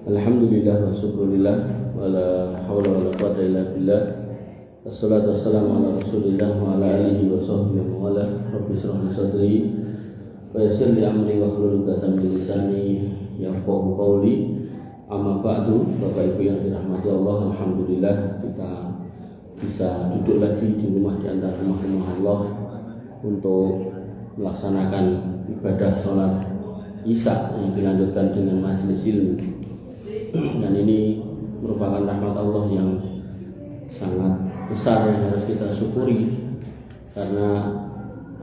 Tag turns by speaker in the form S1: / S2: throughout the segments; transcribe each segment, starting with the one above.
S1: Alhamdulillah wa syukurillah wa la hawla wa la quwwata illa billah. Wassalatu wassalamu ala Rasulillah wa ala alihi wa sahbihi wa ala. Rabbi shrah li sadri wa yassir li amri wa hlul 'uqdatam min lisani yafqahu qawli. Amma ba'du, Bapak Ibu yang dirahmati Allah, alhamdulillah kita bisa duduk lagi di rumah di antara rumah-rumah Allah untuk melaksanakan ibadah sholat Isya yang dilanjutkan dengan majelis ilmu. Dan ini merupakan rahmat Allah yang sangat besar yang harus kita syukuri, karena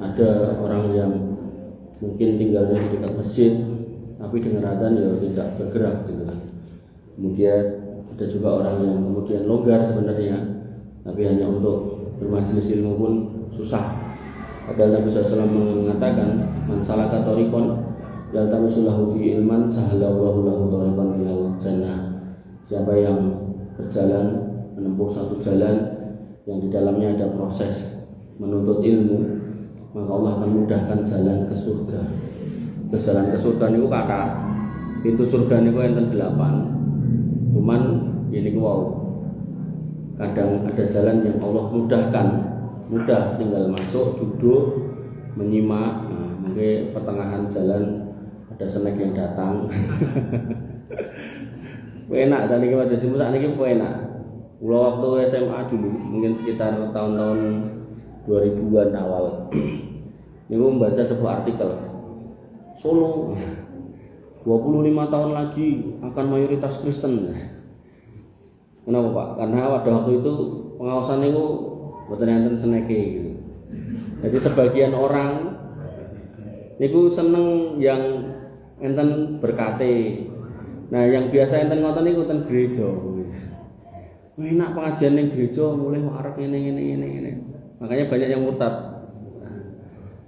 S1: ada orang yang mungkin tinggalnya di dekat masjid tapi dengan adzan ya tidak bergerak gitu kan. Kemudian ada juga orang yang kemudian longgar sebenarnya tapi hanya untuk bermajelis ilmu pun susah. Padahal Nabi SAW mengatakan, man salaka thariqan yaltamisulahu fi ilman sahalallahu lahu thariqan ilal jannah. Siapa yang berjalan menempuh satu jalan yang di dalamnya ada proses menuntut ilmu, maka Allah akan mudahkan jalan ke surga. Jalan ke surga niku kata pintu surga niku enten 8. Cuman ini wow, kadang ada jalan yang Allah mudahkan, mudah tinggal masuk, duduk, menyimak. Nah, mungkin pertengahan jalan ada snack yang datang. Enak tadi kita jadi musak niki enak. Kula waktu SMA dulu, mungkin sekitar tahun-tahun 2000-an awal. Niku membaca sebuah artikel. Solo 25 tahun lagi akan mayoritas Kristen. Kenapa Pak? Karena pada waktu itu pengawasan niku mboten enten seneke gitu. Jadi sebagian orang niku seneng yang enten berkate. Nah, yang biasa enten ngoten niku enten gereja. Enak pengajian ning gereja mulai arep ngene. Makanya banyak yang murtad.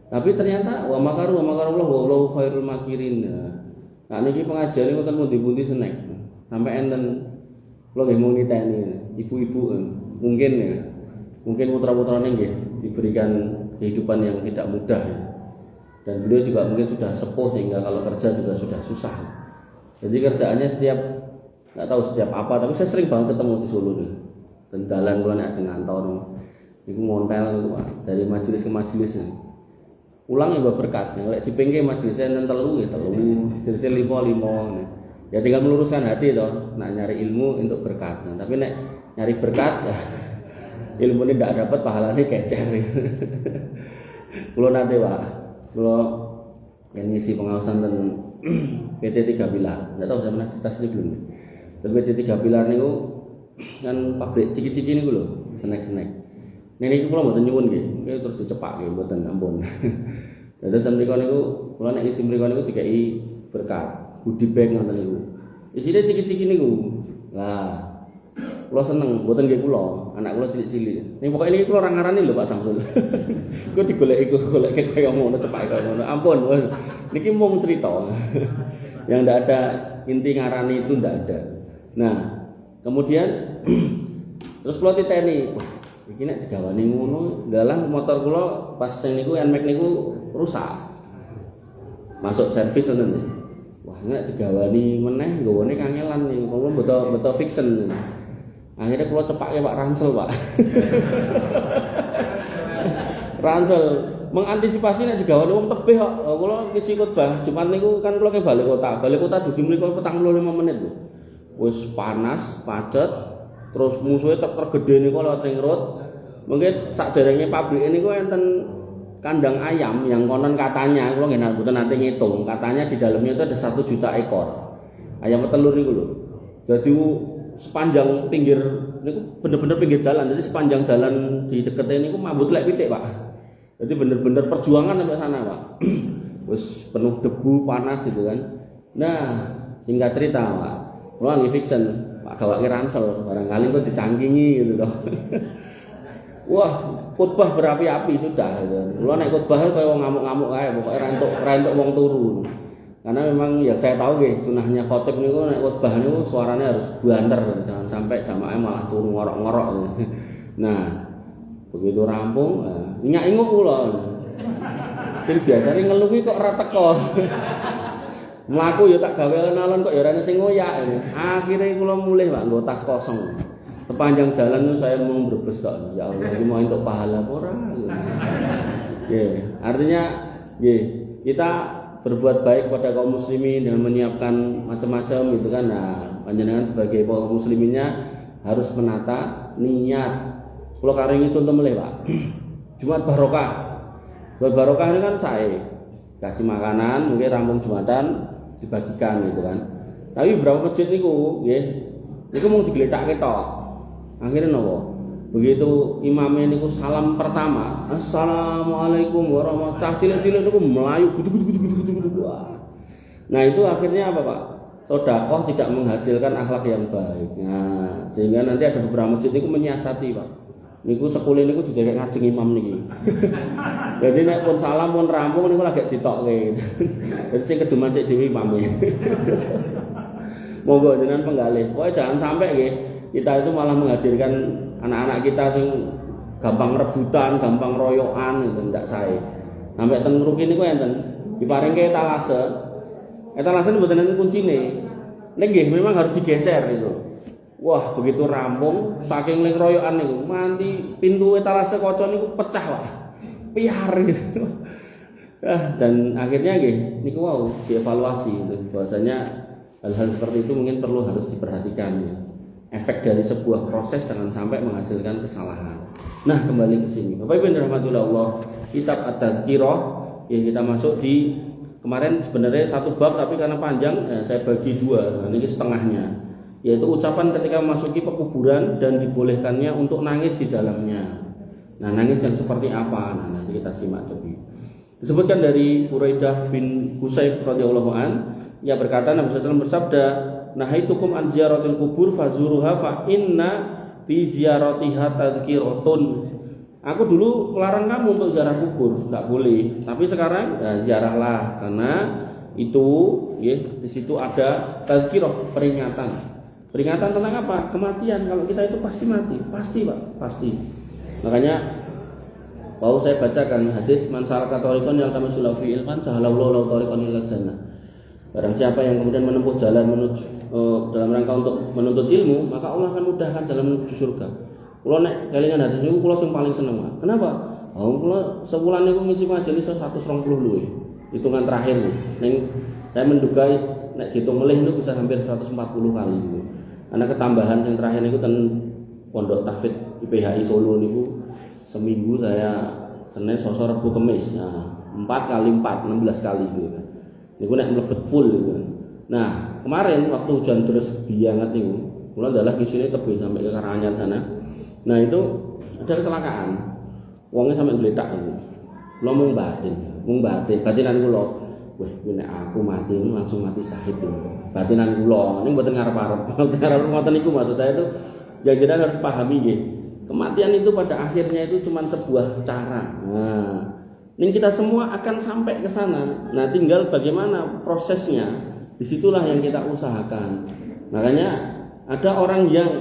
S1: Tapi ternyata wa makaru Allah wallahu khairul makirin. Nah, niki pengajian niku enten pundi-pundi senek. Sampai enten kula nggih mau niteni ibu-ibu mungkin ya. Mungkin putra-putrane nggih diberikan kehidupan yang tidak mudah. Dan beliau juga mungkin sudah sepuh sehingga kalau kerja juga sudah susah. Jadi kerjaannya nggak tahu setiap apa, tapi saya sering banget ketemu di Solo nih. Dan dalan kula nek ajeng ngantor niku montel dari majelis ke majelis. Ulang ya berkat. Nek dipengke majelisnya enten 3 ya 3, jenisnya 5. Ya tinggal meluruskan hati toh. Nak nyari ilmu untuk berkat. Nah, tapi nek nyari berkat ya, ilmu ini tidak dapat, pahalanya kecer. Kulo nate Pak, kulo yang ngisi pengawasan dan PT 3 Pilar. Enggak tahu saya pernah cerita sedikit belum. Tapi PT 3 Pilar niku kan pabrik ciki-ciki niku lho, snack-snack. Niki kulo mboten nyuwun nggih, terus dicepak nggih mboten ampun. Dados mriku niku kulo nek isi mriku niku dikai berkat, goodie bag ngoten niku. Isine ciki-ciki niku. Lah, kulo seneng, mboten nggih kulo, anak kulo cilik-cilik. Ning pokoke niki kulo ora ngarani lho Pak Samsul. Kulo golek kaya ngono, cepak kaya ngono. Ampun, niki mung cerita. Yang ndak ada inti ngarani itu ndak ada. Nah, kemudian terus kulo titeni, wah, iki nek digawani ngono, dalang motor kulo pas sing niku NMAX niku rusak. Masuk servis ngoten. Wah, nek digawani meneh nggawane kangelan nih, kulo beto fiction. Akhirnya kulo cepake Pak Ransel, Pak. Ransel mengantisipasi nek digawani wong tebih kok. Kulo ngisi khotbah, Jumat niku kan kulo ke balik kota. Balik kota dugi mriku 45 menit lho. Wis panas, pacet, terus musuhnya tergede niku lewat ring road. Mungkin sakderenge pabrik niku enten kandang ayam yang konon katanya kulo nggih mboten nate ngitung, katanya di dalamnya itu ada 1 juta ekor. Ayam petelur niku lho. Jadi sepanjang pinggir niku bener-bener pinggir jalan. Jadi sepanjang jalan di deketnya niku mabut lek pitik, Pak. Jadi bener-bener perjuangan sampai sana, Pak. Wis penuh debu, panas gitu kan. Nah, singkat cerita, Pak. Kulo nggih fiction, Pak gawake Ransel, barangkali kok dicangkingi gitu toh. Wah, khotbah berapi-api sudah gitu. Kulo nek khotbah kaya wong ngamuk-ngamuk kae, pokoke ra entuk wong turu. Karena memang ya saya tahu nggih, sunahnya khotib niku nek khotbah niku suaranya harus banter, jangan sampai jamaah malah turu ngorok-ngorok. Nah, begitu rampung, nyak ingu kula. Sing biasane ngeluh kok ora teko. Mlaku ya tak gawe alon-alon kok ya ora sing ngoyak. Akhire kula mulih Pak nggo tas kosong. Sepanjang jalan itu saya mau berbes kok. Ya Allah, iki mau entuk pahala apa ora? Nggih, artinya nggih, kita berbuat baik pada kaum muslimin dengan menyiapkan macam-macam gitu kan. Nah, panjenengan sebagai kaum musliminnya harus menata niat. Kula karingi contoh melih, Pak. Jumat barokah. Jumat barokah ini kan saya kasih makanan, mungkin rampung Jumatan dibagikan gitu kan. Tapi beberapa masjid niku nggih, niku mung diglethake tok. Akhirnya nopo? Begitu imamnya niku salam pertama, assalamualaikum warahmatullahi wabarakatuh. Cilik-cilik niku melayu gudu. Nah, itu akhirnya apa, Pak? Sedekah tidak menghasilkan akhlak yang baik. Nah, sehingga nanti ada beberapa masjid niku menyiasati, Pak. Niku sekule niku didekek ngajeng imam niki. Jadi nek pun salam pun rampung niku lagi ditokke. Jadi sing keduman sik dhewe imame. Monggo jenengan penggalih. Pokoke jangan sampai nggih kita itu malah menghadirkan anak-anak kita sing gampang rebutan, gampang royokan gitu ndak sae. Sampai ten mriki niku enten diparingke etalase. Etalase mboten enten kuncine. Nek nggih memang harus digeser itu. Wah, begitu rampung saking ling royokan niku, nganti pintu etalase kaca niku pecah, Pak. Piar gitu. Dan akhirnya nggih niku wau dievaluasi gitu. Bahwasanya hal-hal seperti itu mungkin perlu harus diperhatikan ya. Efek dari sebuah proses jangan sampai menghasilkan kesalahan. Nah, kembali ke sini. Bapak Ibu yang dirahmati Allah, kitab At-Tadhkirah yang kita masuk di kemarin sebenarnya satu bab tapi karena panjang saya bagi dua. Nah, ini setengahnya. Yaitu ucapan ketika memasuki pekuburan dan dibolehkannya untuk nangis di dalamnya. Nah, nangis yang seperti apa? Nah, nanti kita simak coba. Disebutkan dari Buraidah bin Husayb radhiyallahu an, ia berkata Nabi SAW bersabda, "Nahaitukum an ziyaratil kubur fazuruha fa inna fi ziyaratiha tadhkiratun." Aku dulu melarang kamu untuk ziarah kubur, enggak boleh. Tapi sekarang ziarahlah karena itu ya, di situ ada tadhkirah, peringatan. Peringatan tentang apa? Kematian. Kalau kita itu pasti mati, pasti Pak, pasti. Makanya mau saya bacakan hadis man salaka tariqan yaltamisu fi ilman sahalallahu lahu tariqan ilal jannah. Barang siapa yang kemudian menempuh jalan menuju dalam rangka untuk menuntut ilmu, maka Allah akan mudahkan jalan menuju surga. Kula nek kelingan hadis niku kula sing paling seneng, Pak. Kenapa? Kula sebulan niku ngisi majelis 120 luwih. Hitungan terakhir ning saya menduga nek dihitung melih niku bisa hampir 140 kali niku. Karena ketambahan yang terakhir niku ten Pondok Tahfidz IPHI Solo niku seminggu saya Senin, Selasa, Rabu, Kamis. Nah, 4 kali 4 16 kali gitu kan. Niku nek mlebet full gitu kan. Nah, kemarin waktu hujan terus bianget niku, kula ndalah kisine tebih sampai ke Karanganyar sana. Nah, itu ada kecelakaan. Wongnya sampai gletak gitu. Kula mung batinan kula. Wah, nek aku mati langsung mati syahid itu. Batinan kula, ning mboten ngarep-arep. Ngarep ngoten niku maksud saya itu yang jenengan harus pahami nggih. Kematian itu pada akhirnya itu cuma sebuah cara. Nah, ning kita semua akan sampai ke sana. Nah, tinggal bagaimana prosesnya. Disitulah yang kita usahakan. Makanya ada orang yang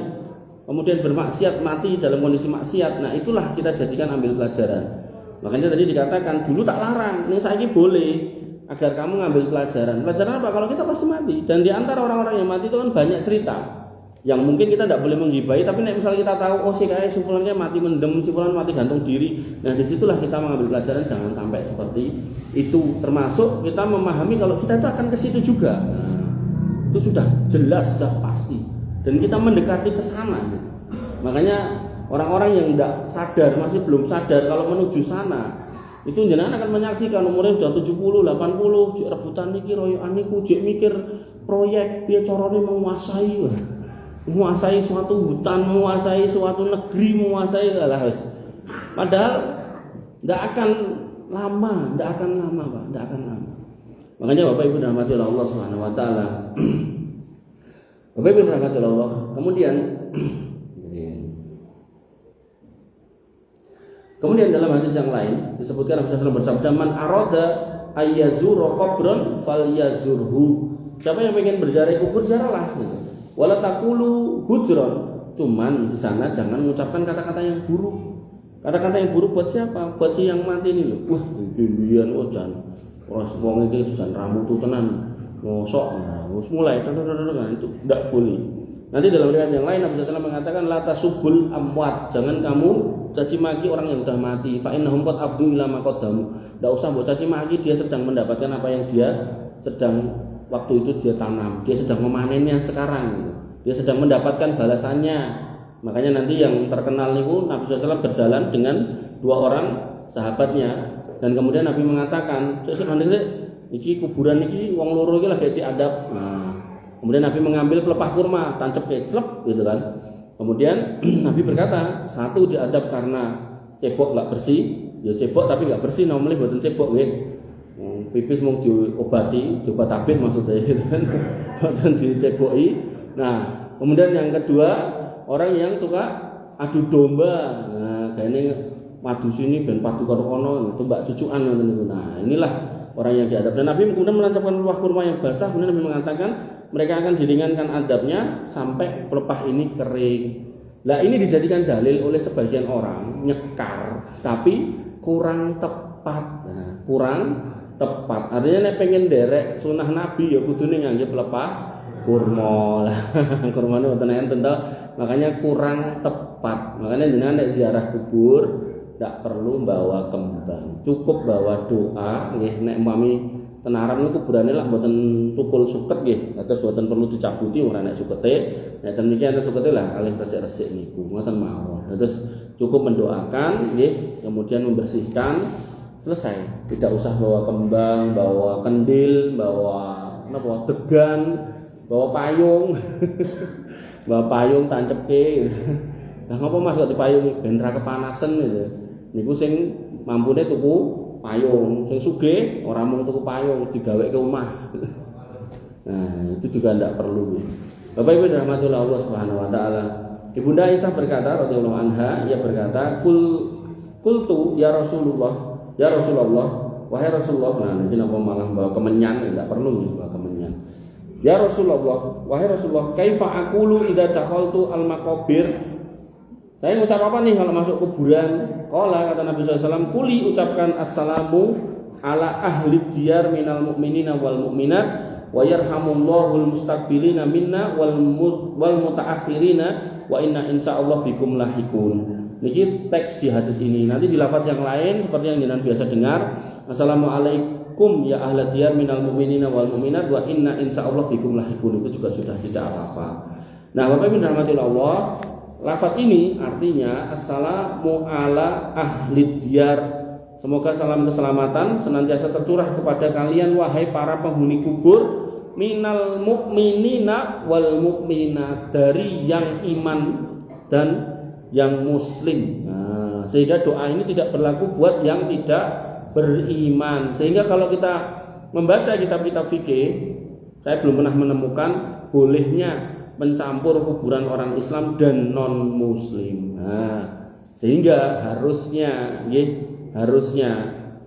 S1: kemudian bermaksiat mati dalam kondisi maksiat. Nah, itulah kita jadikan ambil pelajaran. Makanya tadi dikatakan dulu tak larang, ini saiki boleh agar kamu ngambil pelajaran. Pelajaran apa? Kalau kita pasti mati. Dan di antara orang-orang yang mati itu kan banyak cerita yang mungkin kita tidak boleh menggibahi, tapi misalnya kita tahu, oh sih kayak simpulannya mati mendem, simpulan mati gantung diri. Nah, disitulah kita mengambil pelajaran jangan sampai seperti itu. Termasuk kita memahami kalau kita itu akan ke situ juga. Itu sudah jelas, sudah pasti. Dan kita mendekati ke sana. Makanya orang-orang yang tidak sadar, masih belum sadar kalau menuju sana, itu jenengan akan menyaksikan umurnya sudah 70, 80, jek rebutan niki royokan niku, jek mikir proyek piye carane menguasai suatu hutan, menguasai suatu negeri, menguasai wis. Padahal enggak akan lama, Pak, enggak akan lama. Makanya Bapak Ibu dirahmati oleh Allah Subhanahu wa taala. Bapak Ibu dirahmati oleh Allah. Kemudian dalam hadis yang lain disebutkan Nabi SAW bersabda, "Man arada ayyazura qabran falyazurhu." Siapa yang ingin berziarah kubur, ziarahlah. Wala taqulu hujran. Cuman di sana jangan mengucapkan kata-kata yang buruk. Kata-kata yang buruk buat siapa? Buat si yang mati ini loh. Wah, gilian ojan. Ora wong iki jan ramutu tenan. ngosok, nah, mulai itu tidak boleh. Nanti dalam riwayat yang lain Nabi SAW mengatakan la tasubul amwat, jangan kamu caci maki orang yang sudah mati. Fa innahum qad afdu ila ma qaddamu. Enggak usah buat caci maki, dia sedang mendapatkan apa yang dia sedang waktu itu dia tanam. Dia sedang memanennya sekarang. Dia sedang mendapatkan balasannya. Makanya nanti yang terkenal niku Nabi SAW berjalan dengan dua orang sahabatnya dan kemudian Nabi mengatakan, iki kuburan iki wong loro iki lagi diadab. Nah, kemudian Nabi mengambil pelepah kurma, tancep celep gitu kan. Kemudian Nabi berkata, satu diadab karena cebok enggak bersih, ya cebok tapi enggak bersih namanya mboten cebok nggih. Pipis mau diobati, diobat tabib maksudnya gitu kan. Mboten diceboki. Nah, kemudian yang kedua, orang yang suka adu domba. Nah, kayaknya madu sini ben padu karo kono, itu mbak cucukan ngoten niku. Nah, inilah orang yang diadab. Dan Nabi kemudian menancapkan pelepah kurma yang basah, kemudian Nabi mengatakan mereka akan diringankan adabnya sampai pelepah ini kering. Nah, ini dijadikan dalil oleh sebagian orang nyekar, tapi kurang tepat. Nah, kurang tepat. Artinya nek pengen derek sunah Nabi ya kudune ngangge pelepah kurma. Lah, kurmane wonten enten to. Makanya kurang tepat. Makanya jenengan nek ziarah kubur tidak perlu bawa kembang, cukup bawa doa. Nggih, nek umpami tenaran niku kuburane lak mboten tukul suket nggih, atus mboten perlu dicabuti ora nek sukete. Nek ten niki ana sukete lah alih resik-resik niku, ngoten mawon. Terus cukup mendoakan nggih, kemudian membersihkan, selesai. Tidak usah bawa kembang, bawa kendil, bawa napa degan, bawa payung. Bawa payung tancepke. Lah ngopo Mas kok dipayungi ben ra kepanasan gitu. Niku sing mampune tuku payung, sing sugih ora mung tuku payung digaweke omah. Nah, itu juga tidak perlu. Bapak Ibu dirahmati Allah Subhanahu wa taala. Ibunda Aisyah berkata radhiyallahu anha, ia berkata, "Qultu ya Rasulullah, wahai Rasulullah." Nah, ini apa malah bawa kemenyan, tidak perlu nih bawa kemenyan. Ya Rasulullah, wahai Rasulullah, kaifa aqulu idza dakhaltu al-maqabir? Saya ngucap apa nih kalau masuk kuburan? Qala, kata Nabi SAW, kuli ucapkan assalamu ala ahli diyar minal mu'minina wal mu'minat wa yarhamullahul mustaqbilina minna wal mutaakhirina wa inna insyaallah bikum lahikun. Niki teks di hadis ini. Nanti di lafaz yang lain seperti yang jenengan biasa dengar, assalamualaikum ya ahli diyar minal mu'minina wal mu'minat wa inna insyaallah bikum lahikun. Itu juga sudah tidak apa-apa. Nah, Bapak Ibu dirahmati Allah, lafaz ini artinya assalamu ala ahli diyar. Semoga salam keselamatan senantiasa tercurah kepada kalian wahai para penghuni kubur, minal mu'minina wal mu'minat, dari yang iman dan yang muslim. Nah, sehingga doa ini tidak berlaku buat yang tidak beriman. Sehingga kalau kita membaca kitab-kitab fikih, saya belum pernah menemukan bolehnya mencampur kuburan orang Islam dan non Muslim. Nah, sehingga harusnya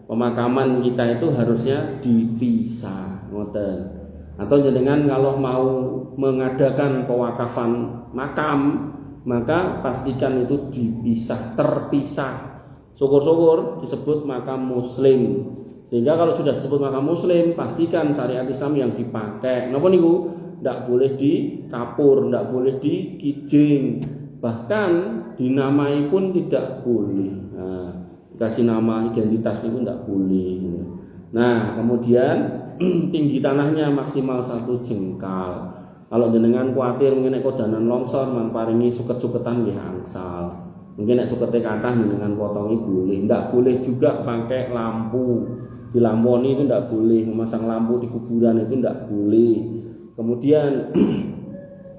S1: pemakaman kita itu harusnya dipisah, ngoten. Atau jenengan kalau mau mengadakan pewakafan makam, maka pastikan itu dipisah, terpisah. Syukur-syukur disebut makam Muslim. Sehingga kalau sudah disebut makam Muslim, pastikan syariat Islam yang dipakai. Napa niku? Tidak boleh dikapur, tidak boleh dikijing, bahkan dinamai pun tidak boleh. Nah, kasih nama identitas itu tidak boleh. Nah, kemudian tinggi tanahnya maksimal 1 jengkal. Kalau jenengan kuatir mungkin kodanan longsor, paringi suket-suketan nggih angsal. Mungkin nek sukete kathah jenengan potongi boleh. Tidak boleh juga pakai lampu. Dilamponi itu tidak boleh. Memasang lampu di kuburan itu tidak boleh. Kemudian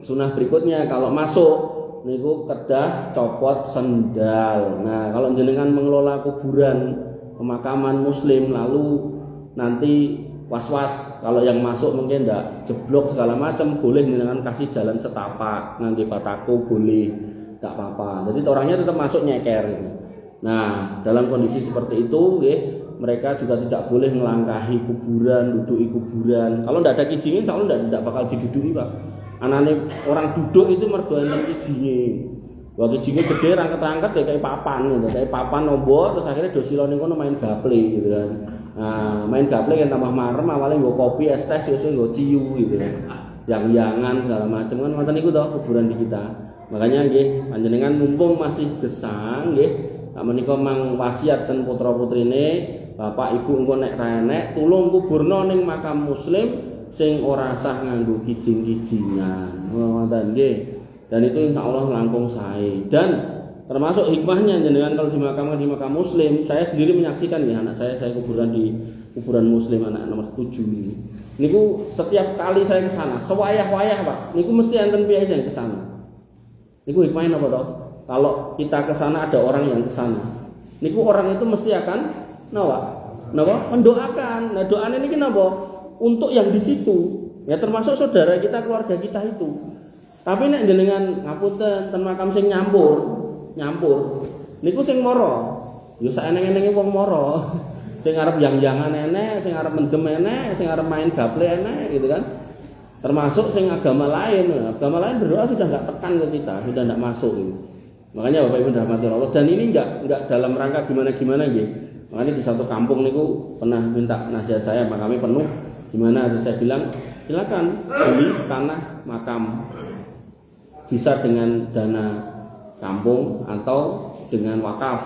S1: sunah berikutnya kalau masuk niku kedah copot sendal. Nah, kalau jenengan mengelola kuburan pemakaman Muslim lalu nanti was-was kalau yang masuk mungkin ndak jeblok segala macam, boleh jenengan kasih jalan setapak nanti pataku boleh, ndak apa-apa. Jadi orangnya tetap masuk nyeker. Nah, dalam kondisi seperti itu nggih, mereka juga tidak boleh melangkahi kuburan, duduki kuburan. Kalau tidak ada kijingin, insya Allah tidak bakal diduduki, Pak. Anane orang duduk itu mergo enten kijinge. Wah, kijinge gede rangket-rangket ya kayak papan, gitu. Kayak papan nombor terus akhirnya do sila ning kono main gaple gitu kan. Nah, main gaple kan tambah marem awalnya nggo kopi, es teh, sesuk nggo ciu gitu ya. Yang-yangan segala macam kan ngoten niku to kuburan di kita. Makanya nggih panjenengan mumpung masih gesang nggih, sak menika mang wasiat ten putra-putrine, bapak ibu engko nek ra enek tulung kuburno ning makam muslim sing ora sah nganggo kijing-kijingan. Ngoten nggih. Dan itu insyaallah langkung sae. Dan termasuk hikmahnya jenengan kalau dimakamkan di makam muslim, saya sendiri menyaksikan ya anak saya kuburan di kuburan muslim anak nomor 7 ini. Niku setiap kali saya ke sana, sewayah-wayah Pak, niku mesti enten piyai yang ke sana. Niku hikmahnya apa toh? Kalau kita ke sana ada orang yang ke sana. Niku orang itu mesti akan napa? Mendoakan. Nah, doanya ini napa? Untuk yang di situ. Ya termasuk saudara kita, keluarga kita itu. Tapi nek jenengan ngapunten ten makam sing nyampur niku sing mara ya sak eneng-enenge wong mara sing arep yang-yangan enek, sing arep mendem enek, sing arep main gaple enek gitu kan, termasuk sing agama lain berdoa sudah enggak tekan ke kita, sudah enggak masuk gitu. Makanya Bapak Ibu dirahmati Allah, dan ini enggak dalam rangka gimana-gimana nggih. Makanya di satu kampung niku pernah minta nasihat saya, makamnya penuh, gimana saya bilang silakan beli tanah makam, bisa dengan dana kampung atau dengan wakaf.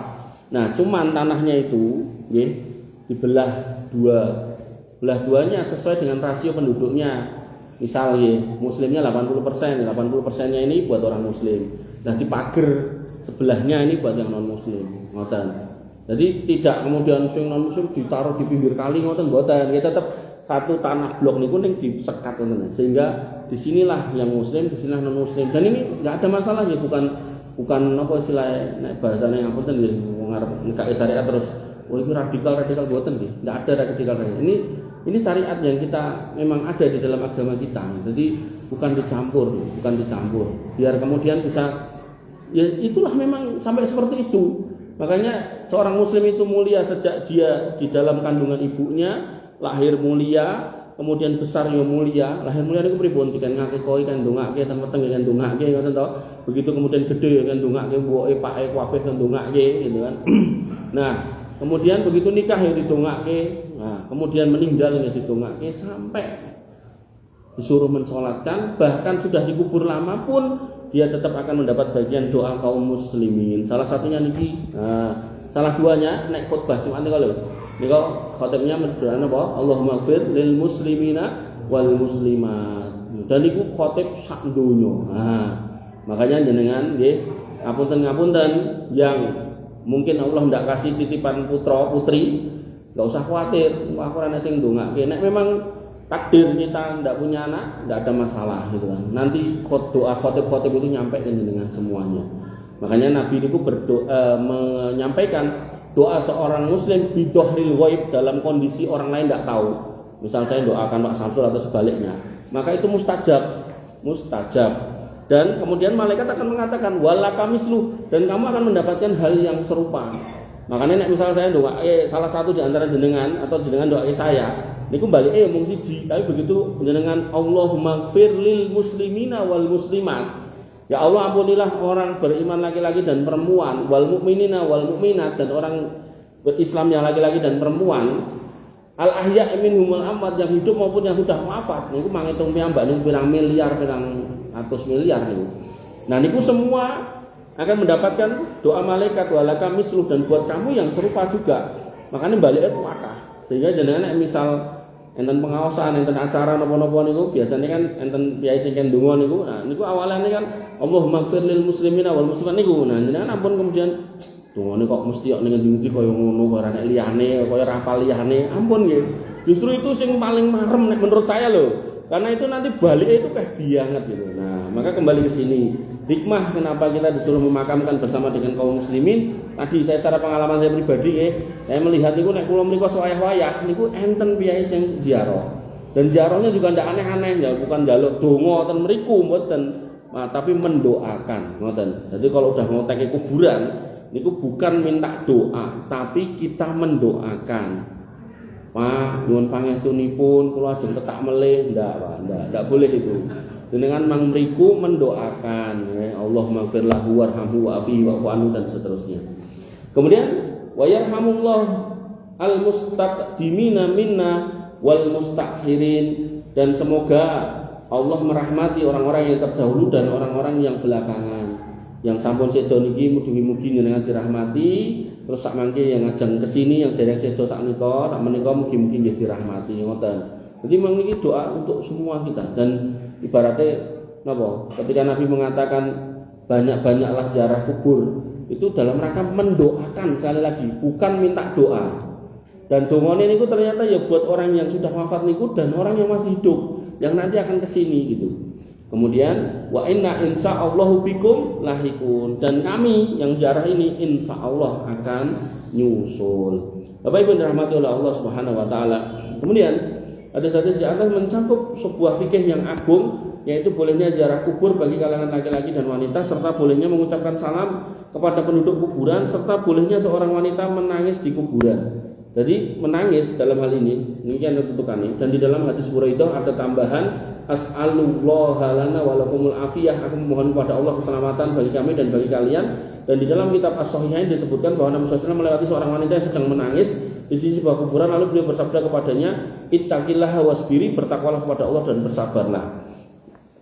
S1: Nah, cuman tanahnya itu nggih dibelah duanya sesuai dengan rasio penduduknya. Misal nggih, muslimnya 80%, 80%-nya ini buat orang muslim. Nah, dipager sebelahnya ini buat yang non muslim. Ngoten. Jadi tidak kemudian sing non muslim ditaruh di pinggir kali ngoten mboten. Kita tetap satu tanah blok niku ning disekat ngoten. Sehingga disinilah yang muslim, disinilah non muslim. Dan ini enggak ada masalah ya, bukan apa istilahnya nek bahasane ngapunten nggih ngarep nekake syariat terus itu radikal mboten nggih. Enggak ada radikal. Ini syariat yang kita memang ada di dalam agama kita. Jadi bukan dicampur. Biar kemudian bisa ya itulah memang sampai seperti itu. Makanya seorang muslim itu mulia sejak dia di dalam kandungan ibunya, lahir mulia, kemudian besar ya mulia. Lahir mulia niku pripun dikan ngakekoi kan ndongake ten weteng kan ndongake ngoten to. Begitu kemudian gede kan ndongake mboke pake kabeh kan ndongake gitu kan. Nah, kemudian begitu nikah ya didongake. Nah, kemudian meninggal ya didongake sampai disuruh mensolatkan, bahkan sudah dikubur lama pun dia tetap akan mendapat bagian doa kaum muslimin. Salah satunya niki, salah duanya nek khutbah Jumat niku lho. Niku khatibnya mendoa napa? Allahumma ighfir lil muslimina wal muslimat. Dan niku khatib sak donya. Makanya jenengan nggih ngapunten yang mungkin Allah ndak kasih titipan putra putri, enggak usah khawatir, aku ora sing ndongake. Nek memang takdir kita tidak punya anak, tidak ada masalah gitu kan. Nanti doa khotib itu nyampe ke jenengan semuanya. Makanya Nabi itu menyampaikan doa seorang muslim bidohril ghaib, dalam kondisi orang lain tidak tahu. Misal saya doakan Pak Samsul atau sebaliknya, maka itu mustajab. Dan kemudian malaikat akan mengatakan walaka mislu, dan kamu akan mendapatkan hal yang serupa. Makanya misal saya doa salah satu di antara jenengan atau jenengan doa saya, niku balik mung siji, tapi begitu jenengan Allahumma ighfir lil muslimina wal muslimat. Ya Allah, ampunilah orang beriman laki-laki dan perempuan, wal mukminina wal mukminat, dan orang berislam yang laki-laki dan perempuan, al ahya minhumul amwat, yang hidup maupun yang sudah wafat. Niku manghitung piyambak niku pirang miliar, pirang ratus miliar niku. Nah, niku semua akan mendapatkan doa malaikat walaka mislu, dan buat kamu yang serupa juga. Makanya baliknya wakah. Sehingga jenengan misal enten pengawasan, enten acara napa-napa niku biasanya kan enten piyai sing ndonga niku. Nah, niku awalane kan Allahumma ighfir lil muslimina wal muslimat niku. Nah, jenengan ampun kemudian dongane kok mesti kok ning ndi kaya ngono, kaya nek liyane, kaya rapal liyane. Ampun nggih. Justru itu sing paling marem nek menurut saya loh. Karena itu nanti baliknya itu kayak bianget gitu. Nah, maka kembali ke sini. Hikmah kenapa kita disuruh memakamkan bersama dengan kaum muslimin. Tadi saya secara pengalaman saya pribadi saya melihat niku nek kula mriku wayah-wayah niku enten piyai sing ziarah. Dan ziarahnya juga ndak aneh-aneh, ya bukan njaluk donga ten mriku mboten. Nah, tapi mendoakan ngoten. Jadi kalau udah ngoteki kuburan niku bukan minta doa, tapi kita mendoakan. Pak, nyuwun pangestunipun kula ajeng tetak melih, ndak boleh itu. Dengan mang mriku mendoakan, Allahumma ighfir lahu warhamhu wa'afihi wa'fu anhu dan seterusnya. Kemudian wa yarhamullah al-mustaqdimina minna wal mustakhirin, dan semoga Allah merahmati orang-orang yang terdahulu dan orang-orang yang belakangan. Yang sampun sedo niki mugi-mugi jenengan dirahmati, terus sak mangke yang ngajeng kesini yang dereng sedo sak menika mugi-mugi nggih dirahmati ngoten. Jadi memang ini doa untuk semua kita, dan ibaratnya napa? Ketika Nabi mengatakan banyak-banyaklah ziarah kubur, itu dalam rangka mendoakan, sekali lagi bukan minta doa. Dan dongane niku ternyata ya buat orang yang sudah wafat niku dan orang yang masih hidup yang nanti akan kesini gitu. Kemudian wa inna insyaallahu bikum lahikun, dan kami yang ziarah ini insyaallah akan nyusul. Bapak Ibu dirahmati oleh Allah Subhanahu wa taala. Kemudian hadis-hadis di atas mencakup sebuah fikih yang agung, yaitu bolehnya ziarah kubur bagi kalangan laki-laki dan wanita, serta bolehnya mengucapkan salam kepada penduduk kuburan, serta bolehnya seorang wanita menangis di kuburan. Jadi menangis dalam hal ini yang ditentukan. Dan di dalam hadis Buraidah ada tambahan, as'alullaha lana wa lakumul afiyah, aku memohon kepada Allah keselamatan bagi kami dan bagi kalian. Dan di dalam kitab As-Sahihain disebutkan bahwa Nabi SAW melewati seorang wanita yang sedang menangis di sisi sebuah kuburan, lalu beliau bersabda kepadanya, ittaqillaha wasbiri, bertakwalah kepada Allah dan bersabarlah.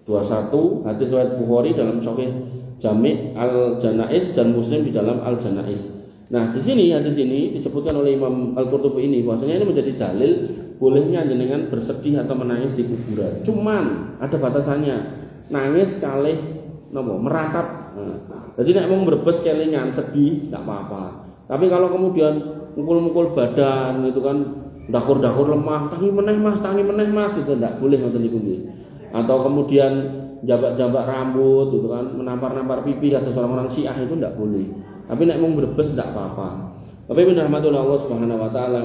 S1: 21 hadis riwayat Bukhari dalam Sahih Jami' Al-Janais dan Muslim di dalam Al-Janais. Nah, di sini hadis ini disebutkan oleh Imam Al-Qurtubi ini bahwasanya ini menjadi dalil bolehnya jenengan bersedih atau menangis di kuburan. Cuman ada batasannya. Nangis kalih napa? Meratap. Nah, jadi nek mung mbrebes kelingan sedih enggak apa-apa. Tapi kalau kemudian mukul-mukul badan gitu kan, dakur-dakur lemah, tangi meneh Mas, itu enggak boleh ngoten niku nggih. Atau kemudian jambak-jambak rambut gitu kan, menampar-nampar pipi atau orang-orang Syiah itu enggak boleh. Tapi nek mung brebes enggak apa-apa. Tapi rahmatullah Allah Subhanahu wa taala.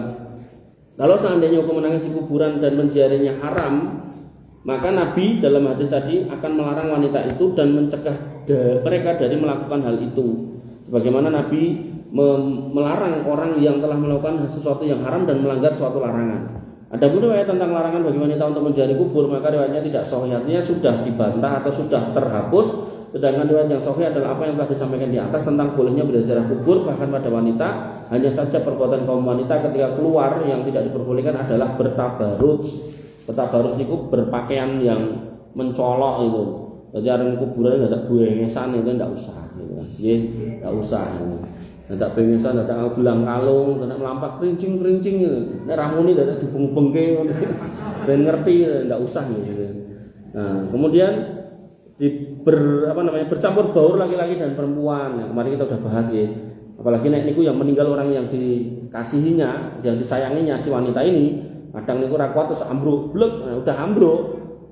S1: Kalau seandainya hukum menangis di kuburan dan menziarahinya haram, maka Nabi dalam hadis tadi akan melarang wanita itu dan mencegah mereka dari melakukan hal itu. Sebagaimana Nabi melarang orang yang telah melakukan sesuatu yang haram dan melanggar suatu larangan. Adapun riwayat tentang larangan bagi wanita untuk menziarahi kubur, maka riwayatnya tidak sahih, artinya sudah dibantah atau sudah terhapus. Sedangkan riwayat yang sahih adalah apa yang telah disampaikan di atas tentang bolehnya berziarah kubur bahkan pada wanita. Hanya saja perbuatan kaum wanita ketika keluar yang tidak diperbolehkan adalah bertabaruj. Bertabaruj niku berpakaian yang mencolok itu. Jadi areng kuburan enggak buengesan itu enggak usah gitu. Nggih, enggak usah. Enggak bengesan, enggak gelang kalung, enggak melampah krincing-krincing gitu. Nek ramune enggak dibeng-bengke ben ngerti enggak usah gitu. Nah, kemudian bercampur baur laki-laki dan perempuan. Yang kemarin kita udah bahas ya. Apalagi nek niku yang meninggal orang yang dikasihinya, yang disayanginya si wanita ini, kadang niku ra kuat terus ambruk, blek, nah, udah ambruk.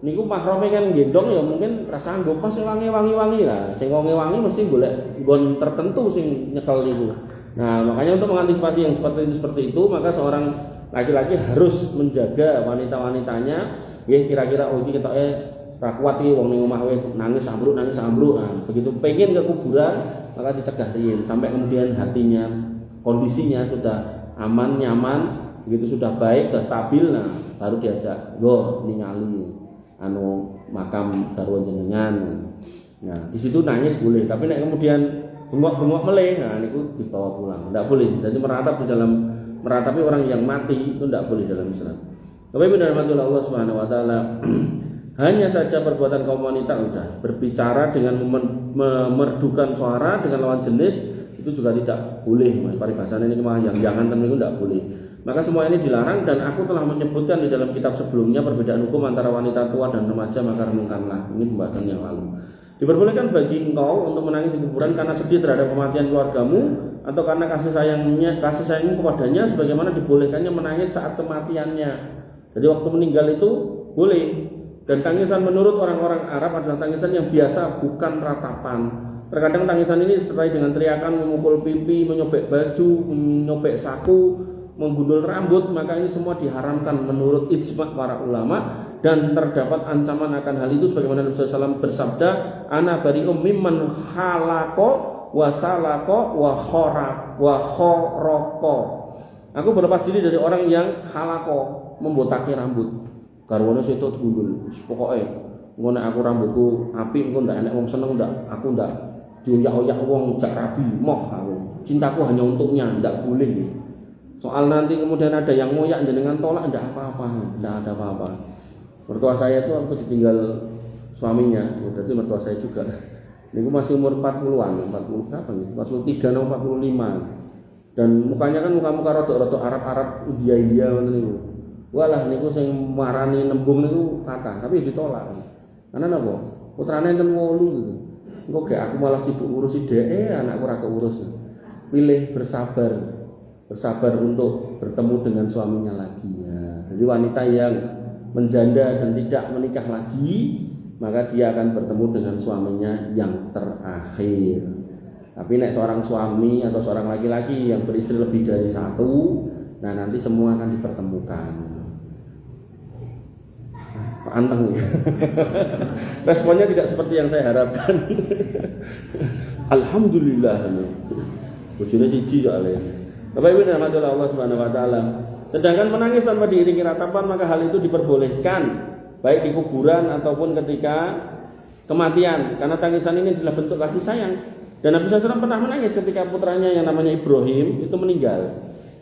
S1: Niku mahrame kan gendong ya mungkin rasa anggo pas wangi-wangi lah. Sing wangi-wangi mesti golek nggon tertentu sing nyekel niku. Nah, makanya untuk mengantisipasi yang seperti itu, maka seorang laki-laki harus menjaga wanita-wanitanya, ya kira-kira oh iki ketoke ra kuat iki wong ning omah wae nangis ambruk. Nah, begitu pengen ke kuburan maka dicegah riyin sampai kemudian hatinya kondisinya sudah aman, nyaman, begitu sudah baik, sudah stabil, nah baru diajak go ningali makam garwa jenengan. Nah, di situ nangis boleh, tapi nek kemudian bengok-bengok meleh, nah niku dibawa pulang. Enggak boleh. Jadi meratapi orang yang mati itu enggak boleh dalam Islam. Tapi benar Allah Subhanahu wa taala hanya saja perbuatan kaum wanita sudah berbicara dengan memerdukan suara dengan lawan jenis itu juga tidak boleh. Mas paribasan ini mah yang jangan tentu tidak boleh. Maka semua ini dilarang dan aku telah menyebutkan di dalam kitab sebelumnya perbedaan hukum antara wanita tua dan remaja, maka renungkanlah. Ini pembahasan yang lalu. Diperbolehkan bagi engkau untuk menangis di kuburan karena sedih terhadap kematian keluargamu atau karena kasih sayangmu kepadanya, sebagaimana dibolehkannya menangis saat kematiannya. Jadi waktu meninggal itu boleh. Dan tangisan menurut orang-orang Arab adalah tangisan yang biasa, bukan ratapan. Terkadang tangisan ini disertai dengan teriakan, memukul pipi, menyobek baju, menyobek saku, menggundul rambut, maka ini semua diharamkan menurut ijma' para ulama. Dan terdapat ancaman akan hal itu sebagaimana Nabi SAW bersabda, ana bari'um mimman halaqo wa salaqo wa khoraqo. Aku berlepas diri dari orang yang halaqo, membotaki rambut. Garwane seto gundul. Pokoke ngono aku rambutku apik engko ndak enek wong seneng ndak, aku ndak dioyak-oyak wong jak rabi, moh aku. Cintaku hanya untuknya, ndak boleh. Soal nanti kemudian ada yang ngoyak jenengan tolak, enggak apa-apa, enggak ada apa-apa. Mertua saya itu waktu ditinggal suaminya, berarti mertua saya juga. Ini masih umur 40-an, 40 berapa nih? 43 atau 45. Dan mukanya kan muka-muka rodok-rodok Arab-Arab, India ngoten niku. Walah niku sing marani nembung niku kata, tapi ditolak. Karena napa? Putrane enten 8 gitu. Engko gek aku malah sibuk ngurusi dhek, anakku ora keurus. Pilih bersabar untuk bertemu dengan suaminya lagi ya. Jadi wanita yang menjanda dan tidak menikah lagi, maka dia akan bertemu dengan suaminya yang terakhir. Tapi nek seorang suami atau seorang laki-laki yang beristri lebih dari satu, nah nanti semua akan dipertemukan. Pak Anteng responnya tidak seperti yang saya harapkan. Alhamdulillah. Bojone siji soalnya. Bapak Ibu dan Allah Subhanahu wa taala. Sedangkan menangis tanpa diiringi ratapan, maka hal itu diperbolehkan baik di kuburan ataupun ketika kematian, karena tangisan ini adalah bentuk kasih sayang. Dan Nabi SAW pernah menangis ketika putranya yang namanya Ibrahim itu meninggal.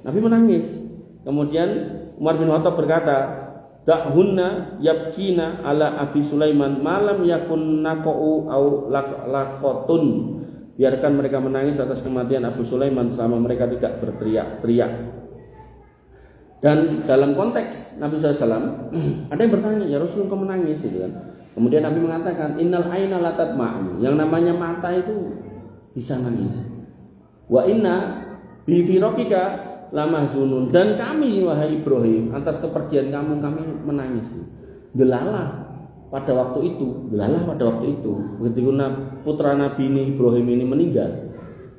S1: Nabi menangis. Kemudian Umar bin Khattab berkata, "Da'hunna yabkina ala Abi Sulaiman malam yakun naqau au laqatun." Biarkan mereka menangis atas kematian Abu Sulaiman selama mereka tidak berteriak-teriak. Dan dalam konteks Nabi SAW, ada yang bertanya, ya Rasulullah kau menangis gitu kan. Kemudian Nabi mengatakan, innal aina la tadma'u. Yang namanya mata itu bisa nangis. Wa inna bi firaqika lamahzunun. Dan kami wahai Ibrahim, atas kepergian kamu kami menangis. Delalah pada waktu itu, ketika putra Nabi ini Ibrahim ini meninggal,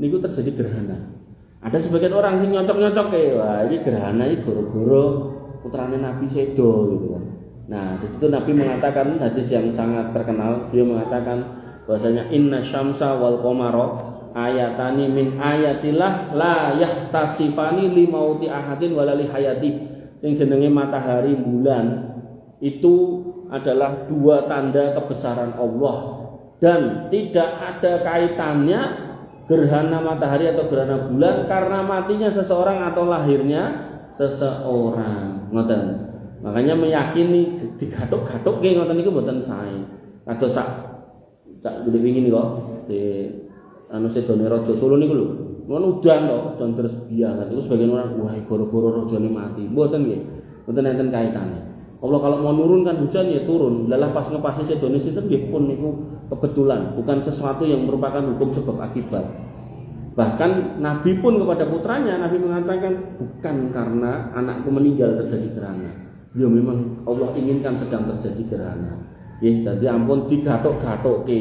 S1: niku terjadi gerhana. Ada sebagian orang sing nyocok-nyocok wah ini gerhana iki goro-goro putrane Nabi sedo gitu kan. Nah, di situ Nabi mengatakan hadis yang sangat terkenal, dia mengatakan bahwasanya inna syamsa wal qamara ayatani min ayatillah la yahtasifani li mauti ahadin wala li hayati. Sing jenenge matahari bulan itu adalah 2 tanda kebesaran Allah dan tidak ada kaitannya gerhana matahari atau gerhana bulan karena matinya seseorang atau lahirnya seseorang. Ngoten. Makanya meyakini digathuk-gathuk nggih ngoten niku mboten sae. Kados sak wingi niku di anu sedone raja Solo niku lho. Ngono udan to, udan terus biangan. Itu sebagian orang wah goro-goro rajane mati. Mboten nggih. Mboten enten kaitane. Allah kalau mau nurun kan hujan ya turun. Lalah pas ngepasi sedone sinten nggih pun niku kebetulan, bukan sesuatu yang merupakan hukum sebab akibat. Bahkan Nabi pun kepada putranya Nabi mengatakan bukan karena anakku meninggal terjadi gerhana. Ya memang Allah inginkan sedang terjadi gerhana. Ya jadi ampun digathuk-gathukke.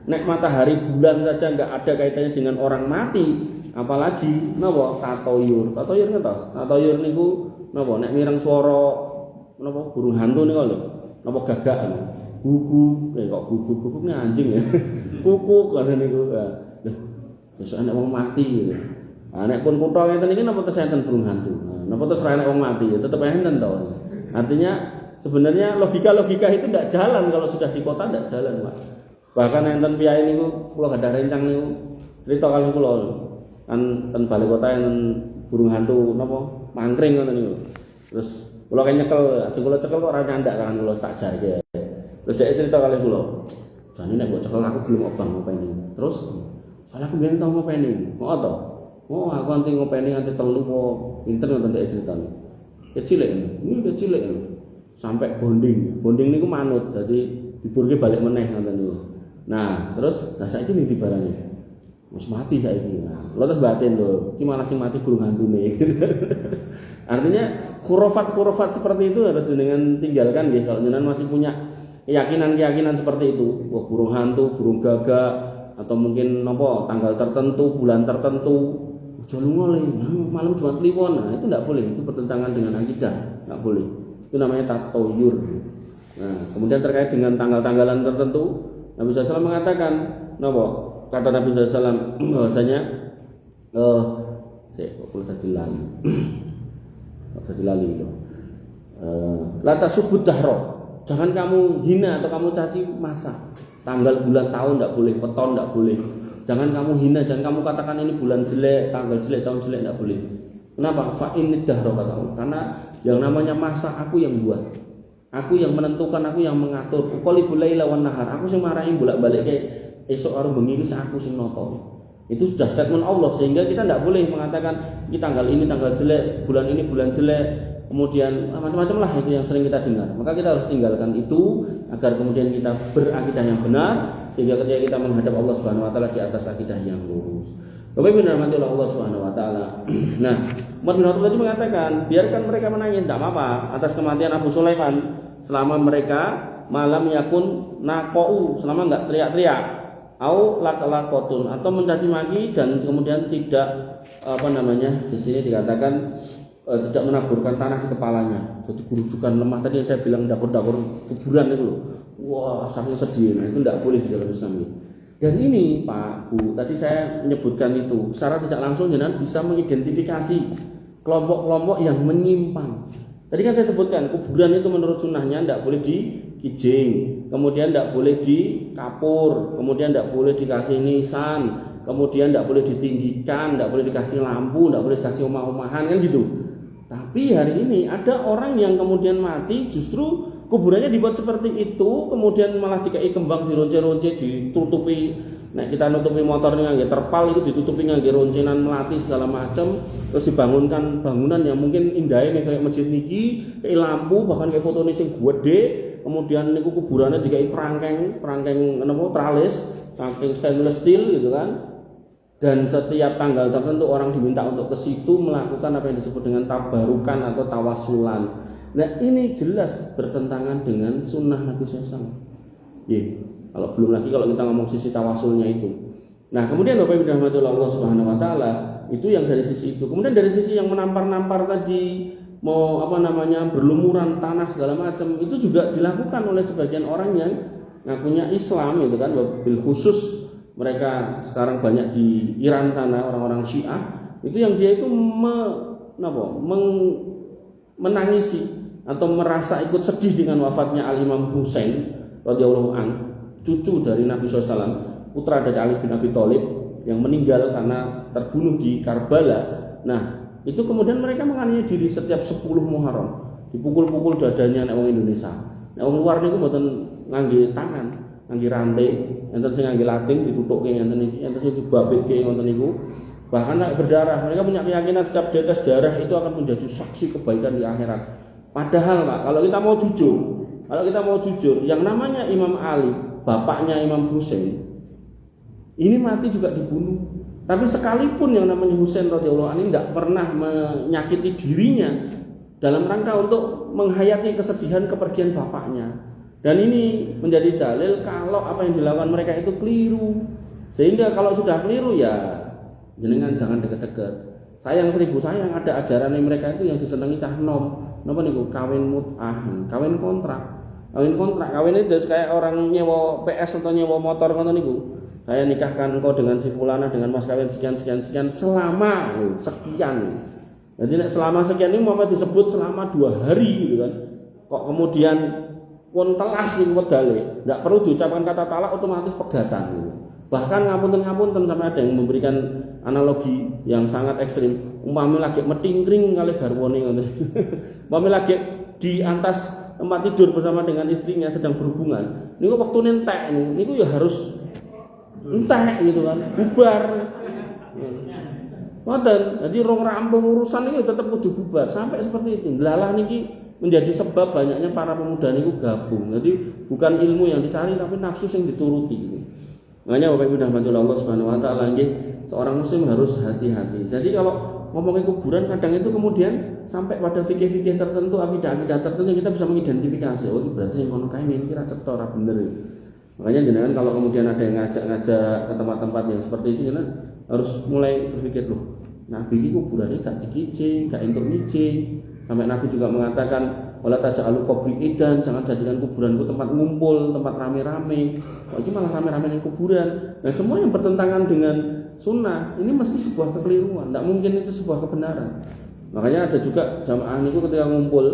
S1: Nek matahari bulan saja enggak ada kaitannya dengan orang mati, apalagi napa tatoyur. Tatoyur ngertos? Tatoyur niku napa nek mireng swara napa burung hantu niku lho, napa gagak gugu, kok gugu ini anjing ya. Kuku kata niku. Lho, besok nek wong mati gitu. Nah, nek pun kutha ngeten iki napa terus enten burung hantu. Nah, napa terus nek wong mati ya tetep enten to. Artinya sebenarnya logika itu tidak jalan kalau sudah di kota tidak jalan, Pak. Bahkan enten piyai niku kula gadah rencang niku cerita kali kula kan ten balik kota enten burung hantu napa mangkring ngoten niku. Terus kula kan nyekel, aja kula cekel kok ora nyandak kan kula tak jarke. Terus dia cerita kali kula. Jane nek mbok cekel aku gelem obang ngopeni. Terus soalnya aku biyen tau ngopeni. Kok to? Oh, aku nanti ngopeni nganti 3 kok pinter ngoten dhek ceritane. Kecil ini kecil sampai bonding. Bonding niku manut. Dadi diburke balik meneh ngoten niku. Nah, terus saiki ndi barane? Wis mati saiki. Nah, lho terus batin lho. Iki malah sing mati burung hantune. Artinya khurafat seperti itu harus dengan tinggalkan nggih kalau jenengan masih punya keyakinan seperti itu. Wah, burung hantu, burung gagak atau mungkin napa tanggal tertentu, bulan tertentu. Aja lunga le, malam Jumat Kliwon. Nah, itu enggak boleh. Itu bertentangan dengan akidah. Enggak boleh. Itu namanya tatoyur. Nah, kemudian terkait dengan tanggal-tanggalan tertentu, Nabi SAW mengatakan, napa? Kata Nabi SAW bahwasanya kok kula tadi lali itu. La tasubud dahra. Jangan kamu hina atau kamu caci masa. Tanggal, bulan, tahun enggak boleh, peton enggak boleh. Jangan kamu hina, jangan kamu katakan ini bulan jelek, tanggal jelek, tahun jelek enggak boleh. Kenapa? Fa inidahro katamu. Karena yang namanya masa aku yang buat. Aku yang menentukan, aku yang mengatur. Qalibul laila wan nahar. Aku sing marahi bolak-balik esuk karo bengi iki aku sing noto. Itu sudah statement Allah, sehingga kita tidak boleh mengatakan ini tanggal ini tanggal jelek, bulan ini bulan jelek, kemudian macam-macam lah itu yang sering kita dengar. Maka kita harus tinggalkan itu agar kemudian kita berakidah yang benar, sehingga ketika kita menghadap Allah Subhanahu wa taala di atas akidah yang lurus. Bapak Ibu dirahmati oleh Allah Subhanahu wa taala. Nah, Umar bin Khattab tadi mengatakan, biarkan mereka menangis, tidak apa-apa atas kematian Abu Sulaiman selama mereka malam yakun naqau, selama enggak teriak-teriak. Au lakalakotun, atau mencaci maki dan kemudian tidak di sini dikatakan tidak menaburkan tanah di kepalanya. Jadi gurujukan lemah tadi yang saya bilang dapur-dapur kuburan itu loh. Wah, saking sedih. Nah, itu tidak boleh di dalam Islam ini. Dan ini Pak Bu, tadi saya menyebutkan itu secara tidak langsung jangan bisa mengidentifikasi kelompok-kelompok yang menyimpang. Tadi kan saya sebutkan kuburan itu menurut sunnahnya tidak boleh dijing, kemudian tidak boleh dikapur, kemudian tidak boleh dikasih nisan, kemudian tidak boleh ditinggikan, tidak boleh dikasih lampu, tidak boleh dikasih omah-omahan kan gitu. Tapi hari ini ada orang yang kemudian mati justru kuburannya dibuat seperti itu, kemudian malah dikai kembang dironce-ronce, ditutupi. Nah, kita nutupi motornya ngangge terpal itu ditutupi ngangge roncenan melati segala macam, terus dibangunkan bangunan yang mungkin indah ini kayak masjid niki, kayak lampu, bahkan kayak foto sing gede, kemudian niku kuburannya dikai kerangkeng tralis saking stainless steel gitu kan. Dan setiap tanggal tertentu orang diminta untuk ke situ melakukan apa yang disebut dengan tabarukan atau tawasulan. Nah, ini jelas bertentangan dengan sunnah Nabi SAW. Kalau belum lagi kalau kita ngomong sisi tawasulnya itu. Nah, kemudian Bapak Ibu dirahmati Allah Subhanahu wa taala, itu yang dari sisi itu. Kemudian dari sisi yang menampar-nampar tadi, mau berlumuran tanah segala macam, itu juga dilakukan oleh sebagian orang yang ngakunya Islam gitu kan, bil khusus mereka sekarang banyak di Iran sana, orang-orang Syiah, itu yang dia itu menangisi atau merasa ikut sedih dengan wafatnya Al-Imam Husain radhiyallahu anhu, cucu dari Nabi SAW, putra dari Ali bin Abi Thalib yang meninggal karena terbunuh di Karbala. Nah, itu kemudian mereka menganiaya diri setiap 10 Muharram, dipukul-pukul dadanya nek wong Indonesia. Nek wong luar niku mboten ngangge tangan, ngangge rantai, enten sing ngangge lating ditutukke ngenten iki, enten sing dibabekke ngoten niku. Bahkan nek berdarah, mereka punya keyakinan setiap tetes darah itu akan menjadi saksi kebaikan di akhirat. Padahal Pak, kalau kita mau jujur, yang namanya Imam Ali, bapaknya Imam Husain, ini mati juga dibunuh. Tapi sekalipun yang namanya Husain radhiyallahu anhu tidak pernah menyakiti dirinya dalam rangka untuk menghayati kesedihan kepergian bapaknya. Dan ini menjadi dalil kalau apa yang dilakukan mereka itu keliru. Sehingga kalau sudah keliru ya jenengan jangan deket-deket. Sayang 1000 sayang, ada ajaran mereka itu yang disenangi cah nom. Napa niku kawin mut'ah, kawin kontrak. Kawin itu kayak orang nyewa PS atau nyewa motor ngoten niku. Saya nikahkan engkau dengan si fulana dengan mas kawin sekian selama sekian. Jadi selama sekian ini mau disebut selama 2 hari gitu kan. Kok kemudian pun telas niku wedale, enggak perlu diucapkan kata talak otomatis pegatan gitu. Bahkan ngapunten sampai ada yang memberikan analogi yang sangat ekstrim. Umpami lagi metingkring kali garwane ngoten. Umpami lagi di atas tempat tidur bersama dengan istrinya sedang berhubungan. Niku wektune entek niku ya harus entek gitu kan, bubar. Ngoten. Jadi rong rampung urusan itu tetap kudu bubar sampai seperti itu. Lalah niki menjadi sebab banyaknya para pemuda niku gabung. Jadi bukan ilmu yang dicari tapi nafsu yang dituruti gitu. Makanya Bapak Ibu rahmatullah Allah Subhanahu wa taala nggih, seorang muslim harus hati-hati. Jadi kalau ngomongin kuburan kadang itu kemudian sampai pada fikih-fikih tertentu, akidah-akidah tertentu kita bisa mengidentifikasi, oh ini berarti sing kono kae iki ra cetha ora bener. Makanya jenengan kalau kemudian ada yang ngajak-ngajak ke tempat-tempat yang seperti itu jenengan harus mulai berpikir loh, Nabi iki kuburane gak dikijing, gak entuk mijing. Sampai Nabi juga mengatakan wala taj'alu qabri idan, jangan jadikan kuburanku tempat ngumpul, tempat rame-rame. Kok ini malah rame-rame di kuburan. Nah, semua yang bertentangan dengan sunnah ini mesti sebuah kekeliruan. Tidak mungkin itu sebuah kebenaran. Makanya ada juga jamaah niku ketika ngumpul,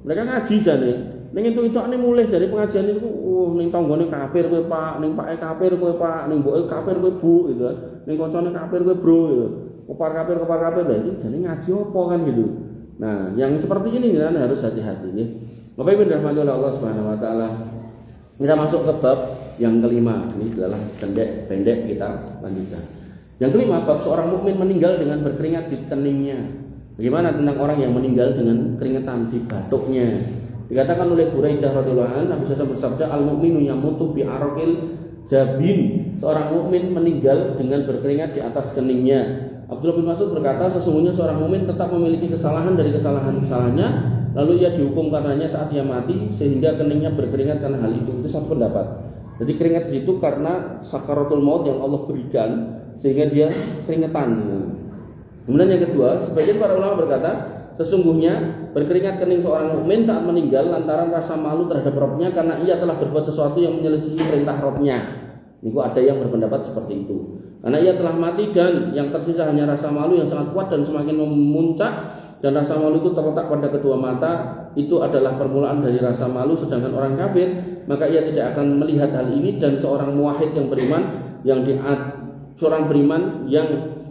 S1: mereka ngaji jane. Ning itu ane mulih dari pengajian niku, ning tanggane kafir kowe Pak, ning pake kafir kowe Pak, ning mboke kafir kowe Bu gitu. Ning kancane kafir kowe Bro gitu. Kopar kafir lah itu jadi ngaji apa kan gitu. Nah, yang seperti ini kan harus hati-hati ya. Bapak Ibu dirahmati oleh Allah Subhanahu wa taala. Kita masuk ke bab yang kelima. Ini adalah pendek kita lanjutkan. Yang kelima, bab seorang mukmin meninggal dengan berkeringat di keningnya. Bagaimana tentang orang yang meninggal dengan keringetan di batuknya? Dikatakan oleh Buraidah radhiyallahu anhu, Nabi SAW bersabda, al-mu'minu yamutu bi araqil jabin. Seorang mukmin meninggal dengan berkeringat di atas keningnya. Abdullah bin Mas'ud berkata, sesungguhnya seorang mukmin tetap memiliki kesalahan dari kesalahan-kesalahannya, lalu ia dihukum karenanya saat ia mati sehingga keningnya berkeringat karena hal itu. Itu satu pendapat. Jadi keringat di situ karena sakaratul maut yang Allah berikan sehingga dia keringetan. Kemudian yang kedua, sebagian para ulama berkata, sesungguhnya berkeringat kening seorang mukmin saat meninggal lantaran rasa malu terhadap Rabbnya karena ia telah berbuat sesuatu yang menyelisihi perintah Rabbnya. Niku ada yang berpendapat seperti itu. Karena ia telah mati dan yang tersisa hanya rasa malu yang sangat kuat dan semakin memuncak, dan rasa malu itu terletak pada kedua mata. Itu adalah permulaan dari rasa malu. Sedangkan orang kafir, maka ia tidak akan melihat hal ini, dan seorang muwahhid yang beriman seorang beriman yang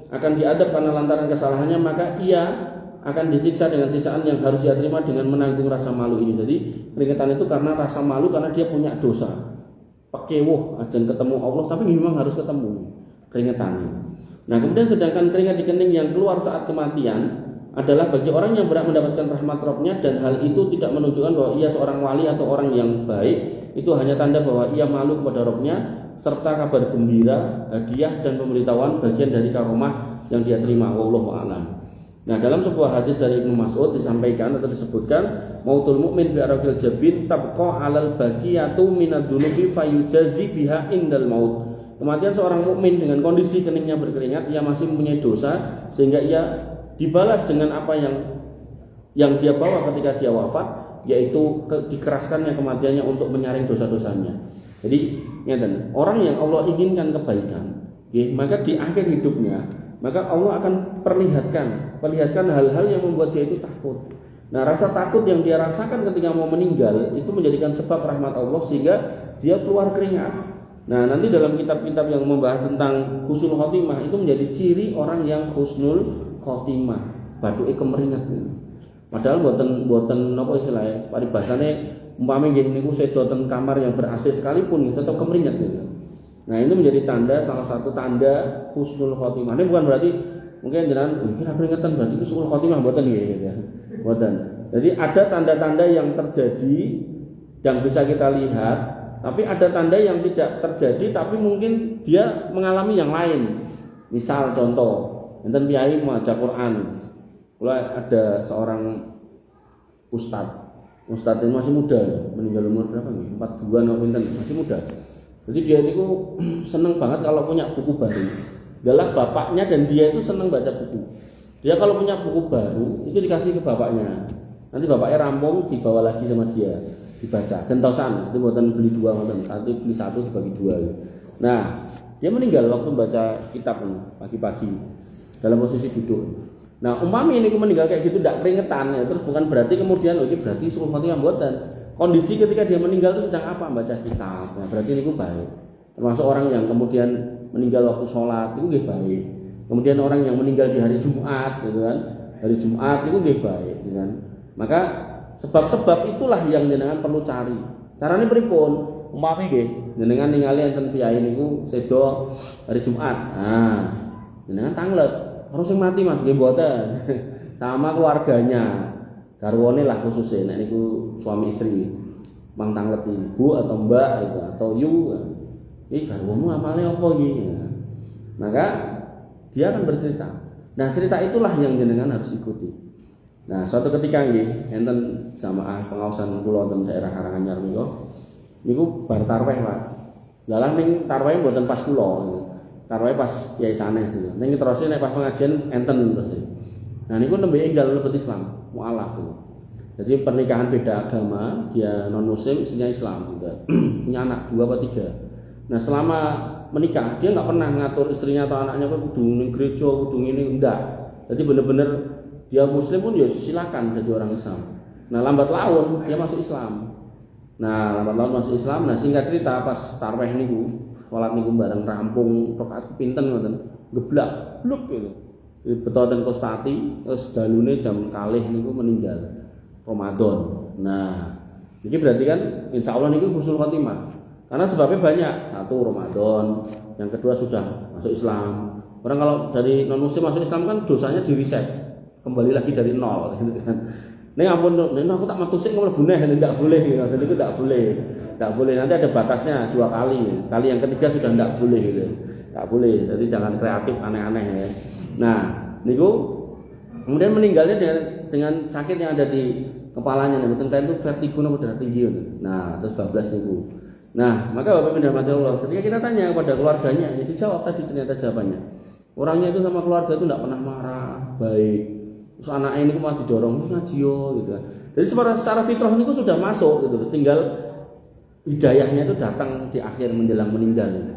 S1: akan diadab karena lantaran kesalahannya, maka ia akan disiksa dengan siksaan yang harus ia terima dengan menanggung rasa malu ini. Jadi keringetan itu karena rasa malu, karena dia punya dosa. Pekewuh ajan ketemu Allah, tapi memang harus ketemu keringetan. Nah, kemudian sedangkan keringat di kening yang keluar saat kematian adalah bagi orang yang berhak mendapatkan rahmat Rabbnya, dan hal itu tidak menunjukkan bahwa ia seorang wali atau orang yang baik. Itu hanya tanda bahwa ia malu kepada Rabbnya, serta kabar gembira, hadiah dan pemberitahuan bagian dari karomah yang dia terima. Wallahu a'lam. Nah, dalam sebuah hadis dari Ibnu Mas'ud disampaikan atau disebutkan, mautul mukmin bi araqil jabin tabqa 'alal baqiyatu minad dunubi fayujazi biha indal maut. Kematian seorang mukmin dengan kondisi keningnya berkeringat, ia masih mempunyai dosa sehingga ia dibalas dengan apa yang dia bawa ketika dia wafat, yaitu dikeraskannya kematiannya untuk menyaring dosa-dosanya. Jadi, ngeten, orang yang Allah inginkan kebaikan, maka di akhir hidupnya, maka Allah akan perlihatkan hal-hal yang membuat dia itu takut. Nah, rasa takut yang dia rasakan ketika mau meninggal itu menjadikan sebab rahmat Allah sehingga dia keluar keringat. Nah, nanti dalam kitab-kitab yang membahas tentang husnul khotimah itu menjadi ciri orang yang husnul khotimah. Batuke kemeringat. Padahal boten napa istilahnya, paribasane umpame nggih niku sedo ten kamar yang ber-AC sekalipun tetap kemeringat gitu. Nah, ini menjadi salah satu tanda husnul khotimah. Ini bukan berarti mungkin jenengan kira keringetan berarti husnul khotimah, mboten nggih gitu ya. Mboten. Jadi ada tanda-tanda yang terjadi yang bisa kita lihat, tapi ada tanda yang tidak terjadi tapi mungkin dia mengalami yang lain. Misal contoh, enten piyai maca Quran. Kula ada seorang ustadz ini masih muda, meninggal umur berapa nih? 42 atau pinten, masih muda. Jadi dia itu seneng banget kalau punya buku baru. Adalah bapaknya dan dia itu seneng baca buku. Dia kalau punya buku baru itu dikasih ke bapaknya. Nanti bapaknya rampung dibawa lagi sama dia, dibaca. Gentosan, itu buatan beli dua, nanti beli satu dibagi dua. Nah, dia meninggal waktu baca kitab pagi-pagi dalam posisi duduk. Nah, umpami ini meninggal kayak gitu tidak keringetan ya, terus bukan berarti kemudian ini berarti suruh khotimah mboten. Kondisi ketika dia meninggal itu sedang apa? Baca kitab. Nah, berarti ini baik. Termasuk orang yang kemudian meninggal waktu sholat itu baik. Kemudian orang yang meninggal di hari Jumat, gitu kan? Hari Jumat itu baik, gitu kan? Maka sebab-sebab itulah yang jenengan perlu cari. Carane pripun? Umpami nggih, jenengan ningali enten piyai niku sedo hari Jumat. Nah, jenengan tanglet, harus yang mati Mas, nggih mboten. Sama keluarganya. Garwane lah khususnya, nek niku suami istri, mang tangleti ibu atau mbak itu atau yu, ini garwamu amalnya apa gitu. Maka dia akan bercerita. Nah, cerita itulah yang jenengan harus ikuti. Nah, suatu ketika nggih enten jamaah pengawasan kula teng daerah Karanganyar niku bar tarweh Pak. Dalah ning tarweh mboten pas kula. Tarweh pas Kyai Sanes niku. Ning terus nek pas pengajian enten terus. Nah, niku nembe enggal lebet Islam, mualaf. Jadi pernikahan beda agama, dia non muslim, istrinya Islam juga. Punya anak 2 atau 3. Nah, selama menikah dia enggak pernah ngatur istrinya atau anaknya kudu ning gereja, kudu ngene, enggak. Jadi bener-bener dia muslim pun ya silakan jadi orang Islam. Nah, lambat laun dia masuk Islam. Nah, singkat cerita pas tarweh niku, salat niku bareng rampung rakaat pinten ngoten, geblak, bluk gitu. Betoten Kostati terus dalune jam kalih niku meninggal Ramadan. Nah, ini berarti kan insya Allah niku husnul khotimah. Karena sebabnya banyak. Satu Ramadan, yang kedua sudah masuk Islam. Orang kalau dari non muslim masuk Islam kan dosanya di reset, kembali lagi dari nol. Ini ampun, ini aku tak matusik kalau buneh, tidak boleh. Jadi itu tidak boleh. Nanti ada batasnya 2 kali. Kali yang ketiga sudah tidak boleh. Tidak boleh. Jadi jangan kreatif aneh-aneh ya. Nah, niku kemudian meninggalnya dengan sakit yang ada di kepalanya. Tentang itu vertigo atau darah tinggi. Nah, terus bablas niku. Nah, maka Bapak Ibu dirahmati Allah, ketika kita tanya kepada keluarganya, ya dijawab tadi ternyata jawabannya. Orangnya itu sama keluarga itu tidak pernah marah, baik. Terus anaknya ini malah didorong ngaji gitu kan. Jadi secara fitrah ini sudah masuk gitu. Tinggal hidayahnya itu datang di akhir menjelang meninggal. Gitu.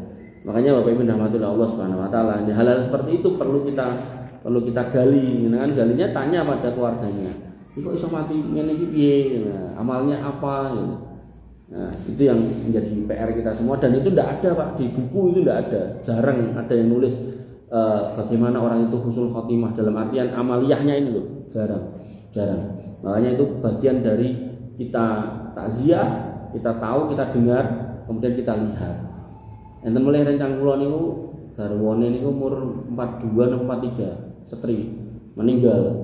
S1: Makanya Bapak Ibu dirahmati Allah Subhanahu wa taala, hal-hal seperti itu perlu kita gali. Dengan galinya tanya pada keluarganya. Kok iso mati ngene iki piye? Nah, amalnya apa gitu. Nah, itu yang menjadi PR kita semua dan itu tidak ada Pak, di buku itu tidak ada, jarang ada yang nulis bagaimana orang itu husnul khotimah dalam artian amaliyahnya ini loh, jarang. Makanya itu bagian dari kita takziah, kita tahu, kita dengar, kemudian kita lihat. Enten mulai rencang kula niku garwane niku umur 42 atau 43, setri, meninggal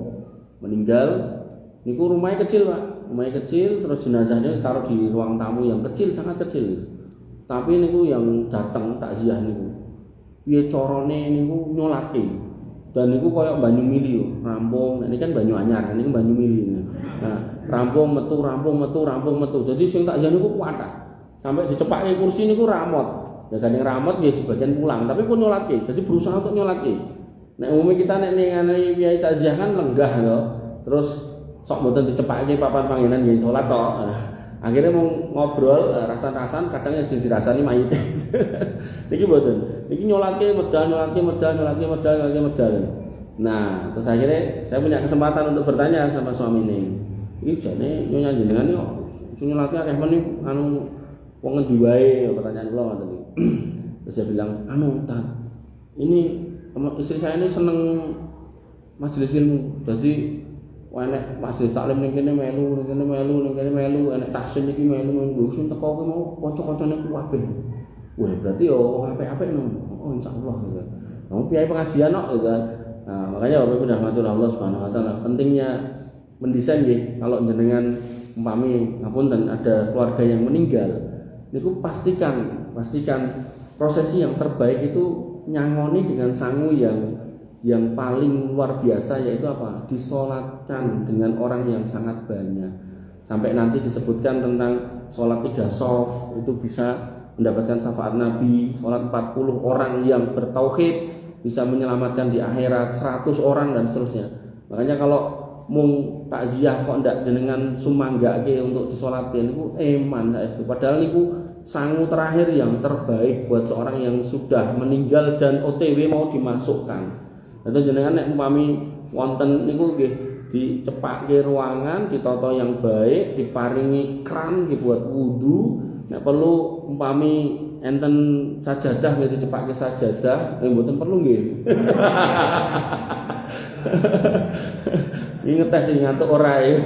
S1: niku rumahnya kecil Pak. Rumahnya kecil, terus jenazahnya ditaruh di ruang tamu yang kecil, sangat kecil. Tapi niku yang datang takziah niku, piye carane niku nyolate. Dan niku koyo banyu mili rampung. Ini kan banyu anyar, ini kan banyu mili. Nah, rampung metu. Jadi sing takziah niku kuatah. Sampai dicepake kursi niku ramot. Ya kan yang ramot ya sebagian pulang, tapi pun nyolate. Jadi berusaha untuk nyolate. Nek umumnya kita nek ngene piye takziah kan lenggah lho. Terus sok mboten dicepake papan panggenan yen salat to. Akhirnya mau ngobrol rasan-rasan kadang yang dirasani mayit. Niki mboten. Niki nyolake medal. Nah, terus akhirnya saya punya kesempatan untuk bertanya sama suami ini. Iki jane nyonya jenengan yo sing nyolake akeh men anu wong ngendi wae pertanyaan kula ngoten iki. Terus saya bilang, Tat. Ini istri saya ini seneng majelis ilmu. Jadi enek majelis taklim ning kene melu, enek tahsin iki melu, sing teko kuwi mau kanca-kancane kabeh. Wah, berarti yo apik-apik no. Oh, insyaallah gitu. Kamu piye pengajian kok gitu kan. Nah, makanya Bapak Ibu rahmatullah Allah Subhanahu wa taala pentingnya mendesain nggih kalau jenengan umpami ngapunten ada keluarga yang meninggal, niku pastikan prosesi yang terbaik itu nyangoni dengan sangu yang paling luar biasa, yaitu apa? Disolatkan dengan orang yang sangat banyak. Sampai nanti disebutkan tentang sholat 3 shaf itu bisa mendapatkan syafaat Nabi. Sholat 40 orang yang bertauhid bisa menyelamatkan di akhirat 100 orang dan seterusnya. Makanya kalau mung takziah kok ndak jenengan sumanggake untuk disolatin niku eman saestu. Padahal niku sangu terakhir yang terbaik buat seorang yang sudah meninggal dan OTW mau dimasukkan. Atau jenengan nek umpami wonten niku nggih dicepake ruangan, ditata yang baik, diparingi kran dibuat wudu, nek perlu umpami enten sajadah nggih dicepake sajadah, mboten perlu nggih. Ingat sing ngantuk ora ya.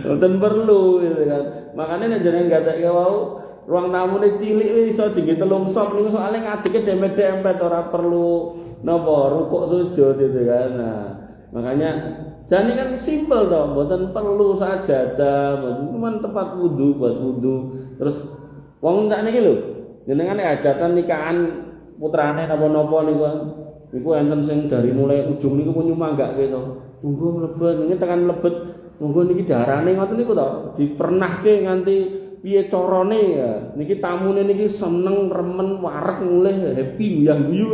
S1: Mboten perlu gitu kan. Makane nek jenengan gateke wau ruang tamune cilik wis iso dinggo 3 sop niku soalé ngadeke dempet-dempet ora perlu napa rukuk sujud gitu kan. Nah, makanya jane kan simpel to, mboten perlu sajadah, cuman tempat wudu buat wudu. Terus wong sak niki lho, jenengan nek hajatan nikahan putrane napa-napa niku enten sing dari mulai ujung niku pun nyumanggake to. Monggo mlebet, niki tekan mlebet, monggo niki darane ngoten niku to, dipernahke nganti piye carane ya. Niki tamune niki seneng remen wareg mulih happy guyang-guyu.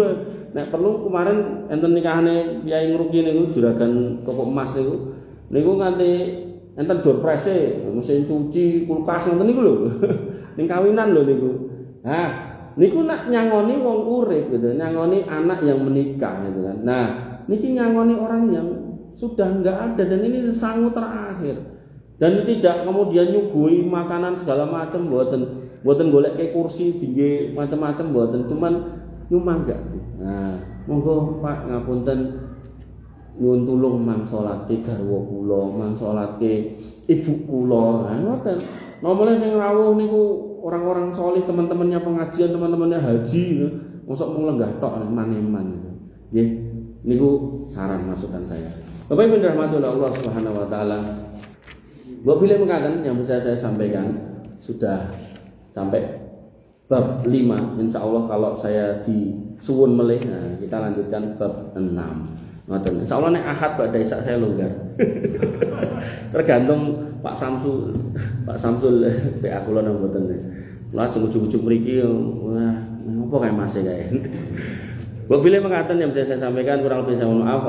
S1: Nek perlu kemarin enten nikahane Kyai Ngruki niku juragan toko emas niku nganti enten door press-e, mesin cuci, kulkas ngoten niku lho. Ning kawinan lho niku. Nah, niku nak nyangoni wong urip gitu, nyangoni anak yang menikah gitu kan. Nah, niki nyangoni orang yang sudah enggak ada dan ini sangu terakhir. Dan tidak kemudian nyuguhi makanan segala macam, buatan golek ke kursi tinggi macam-macam, buatan cuman nyumah enggak. Nah, monggo Pak ngapunten nyuwun tulung mang salatke garwa kula, mang salatke ibu kula. Nah, ngoten. Nomole sing rawuh niku orang-orang soleh, teman-temannya pengajian, teman-temannya haji, mosok mung lenggah tok maneman. Nggih, niku saran masukan saya. Bapak Ibu dirahmati Allah Subhanahu wa taala. Mbok pilih mekaten yang bisa saya sampaikan sudah sampai bab 5. Insyaallah kalau saya disuwun melih, nah kita lanjutkan bab 6. Ngoten. Insyaallah nek Ahad pada isak saya longgar. Tergantung Pak Samsul PA kula nang mboten. Lah cucuk-cucuk mriki wah ngopo kae Mas kae. Mbok pilih mekaten yang bisa saya sampaikan, kurang lebih saya mohon maaf.